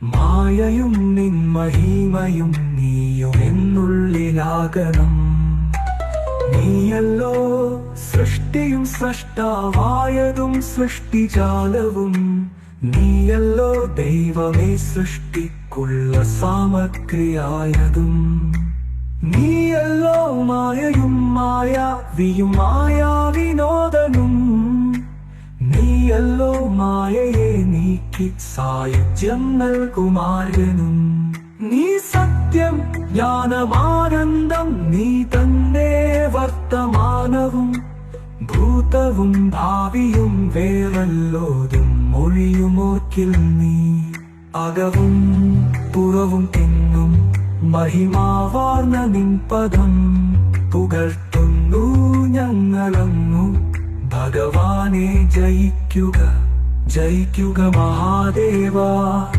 മായയും നിൻ മഹിമയും നീയും എന്നുള്ളിലാകണം. നീയല്ലോ സൃഷ്ടിയും സൃഷ്ടാവായതും സൃഷ്ടിജാലവും. നീയല്ലോ ദൈവമേ സൃഷ്ടിക്കുള്ള സാമഗ്രിയായതും. നീയല്ലോ മായയും മായാവിയും മായാവിനോദനും. നീയല്ലോ മായയെ നീക്കി സായുജ്യം നൽകുമാരനും. നീ സത്യം ജ്ഞാനമാനന്ദം. നീ തന്നെ വർത്തമാനവും ഭൂതവും ഭാവിയും വേറല്ലോതും മൊഴിയുമോർക്കിൽ നീ. അകവും പുറവും തിന്നും മഹിമാവാർന്ന നിൻ പദം പുകഴ്ത്തുന്നു ഞങ്ങളങ്ങു. ഭഗവാനെ ജയിക്കുക ജയിക്കുക മഹാദേവാ.